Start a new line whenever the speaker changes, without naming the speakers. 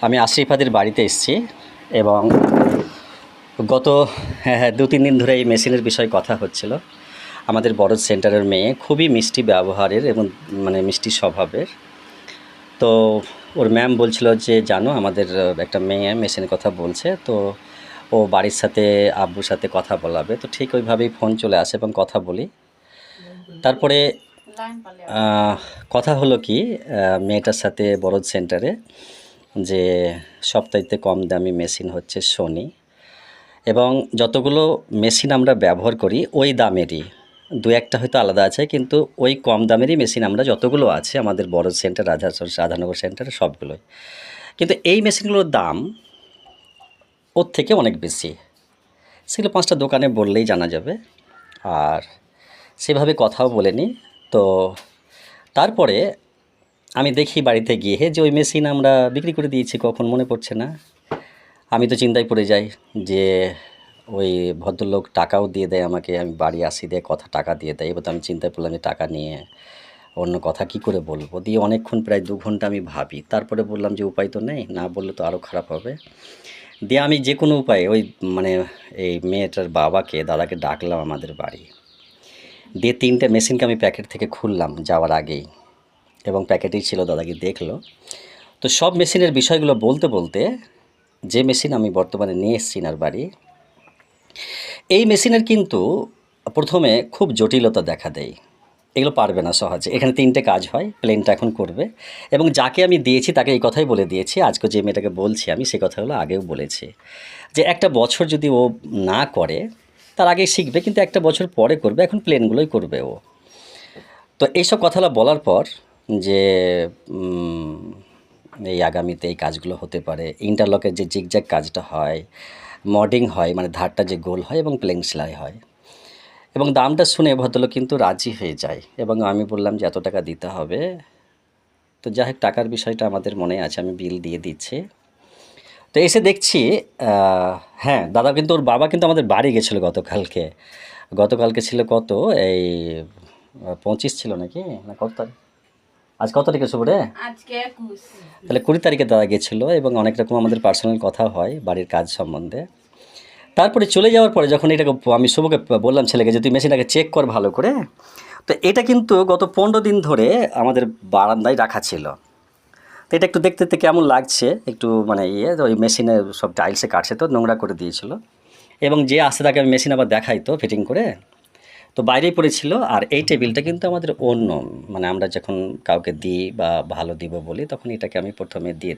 আমি আশিফাদের বাড়িতে এসেছি এবং গত 2-3 দিন ধরে এই মেশিনের বিষয়ে কথা হচ্ছিল। আমাদের বড় সেন্টারের মেয়ে খুবই মিষ্টি ব্যবহারের এবং মানে মিষ্টি স্বভাবের। তো ওর ম্যাম বলছিল যে জানো আমাদের একটা মেয়ে মেশিনের কথা বলছে, তো ও বাড়ির সাথে আব্বুর সাথে কথা বলাবে। তো ঠিক ওইভাবেই ফোন চলে আসে এবং কথা বলি। তারপরে কথা হলো কি, মেয়েটার সাথে বড় সেন্টারে যে সবচাইতে কম দামি মেশিন হচ্ছে সোনি, এবং যতগুলো মেশিন আমরা ব্যবহার করি ওই দামেরই, দু একটা হয়তো আলাদা আছে, কিন্তু ওই কম দামেরই মেশিন আমরা যতগুলো আছে আমাদের বড় সেন্টার রাধানগর সেন্টারে সবগুলোই, কিন্তু এই মেশিনগুলোর দাম ওর থেকে অনেক বেশি। সেগুলো 5টা দোকানে বললেই জানা যাবে। আর সেভাবে কথাও বলেনি। তো তারপরে আমি দেখি বাড়িতে গিয়ে যে ওই মেশিন আমরা বিক্রি করে দিয়েছি, কখন মনে পড়ছে না। আমি তো চিন্তায় পড়ে যাই যে ওই ভদ্রলোক টাকাও দিয়ে দেয় আমাকে, আমি বাড়ি আসি দিয়ে কথা টাকা দিয়ে দেয়। এবার তো আমি চিন্তায় পড়লাম যে টাকা নিয়ে অন্য কথা কি করে বলবো। দিয়ে অনেকক্ষণ প্রায় 2 ঘন্টা আমি ভাবি, তারপরে বললাম যে উপায় তো নেই, না বললে তো আরও খারাপ হবে। দিয়ে আমি যে কোনো উপায়ে ওই মানে এই মেয়েটার বাবাকে দাদাকে ডাকলাম আমাদের বাড়ি। দিয়ে 3টে মেশিনকে আমি প্যাকেট থেকে খুললাম যাওয়ার আগেই, এবং প্যাকেটেই ছিল, দাদাকে দেখলো। তো সব মেশিনের বিষয়গুলো বলতে বলতে যে মেশিন আমি বর্তমানে নিয়ে এসেছি না বাড়ি, এই মেশিনের কিন্তু প্রথমে খুব জটিলতা দেখা দেয়। এগুলো পারবে না সহজে। এখানে 3টে কাজ হয়, প্লেনটা এখন করবে। এবং যাকে আমি দিয়েছি তাকে এই কথাই বলে দিয়েছি, আজকে যে মেয়েটাকে বলছি আমি সে কথাগুলো আগেও বলেছি, যে একটা বছর যদি ও না করে, তার আগেই শিখবে, কিন্তু একটা বছর পরে করবে, এখন প্লেনগুলোই করবে ও। তো এইসব কথাটা বলার পর যে এই আগামীতে এই কাজগুলো হতে পারে, ইন্টারলকের যে জিগজ্যাগ কাজটা হয়, মডিং হয় মানে ধারটা যে গোল হয়, এবং প্লেন সেলাই হয়, এবং দামটা শুনে ভদ্রলোক কিন্তু রাজি হয়ে যায়, এবং আমি বললাম যে এত টাকা দিতে হবে। তো যাই হোক, টাকার বিষয়টা আমাদের মনে আছে, আমি বিল দিয়ে দিচ্ছি। তো এসে দেখছি হ্যাঁ, দাদা কিন্তু ওর বাবা কিন্তু আমাদের বাড়ি গেছিলো গতকালকে। গতকালকে ছিল কত, এই 25 ছিল নাকি, না কত তারিখ, আজ কত তারিখে শুভ রে,
আজকে 21।
তাহলে 20 তারিখে দাদা গেছিলো, এবং অনেক রকম আমাদের পার্সোনাল কথা হয় বাড়ির কাজ সম্বন্ধে। তারপরে চলে যাওয়ার পরে যখন এটাকে আমি শুভকে বললাম, ছেলেকে যে তুই মেশিনটাকে চেক কর ভালো করে। তো এটা কিন্তু গত 15 দিন ধরে আমাদের বারান্দায় রাখা ছিল। তো এটা একটু দেখতে দেখতে কেমন লাগছে, একটু মানে ওই মেশিনে সব টাইলসে কাটছে, তো নোংরা করে দিয়েছিল। এবং যে আসে তাকে আমি মেশিন আবার দেখাই তো ফিটিং করে, তো বাইরেই পড়েছিল। আর এই টেবিলটা কিন্তু আমাদের অন্য, মানে আমরা যখন কাউকে দিই বা ভালো দিব বলি তখন এটাকে আমি প্রথমে দিয়ে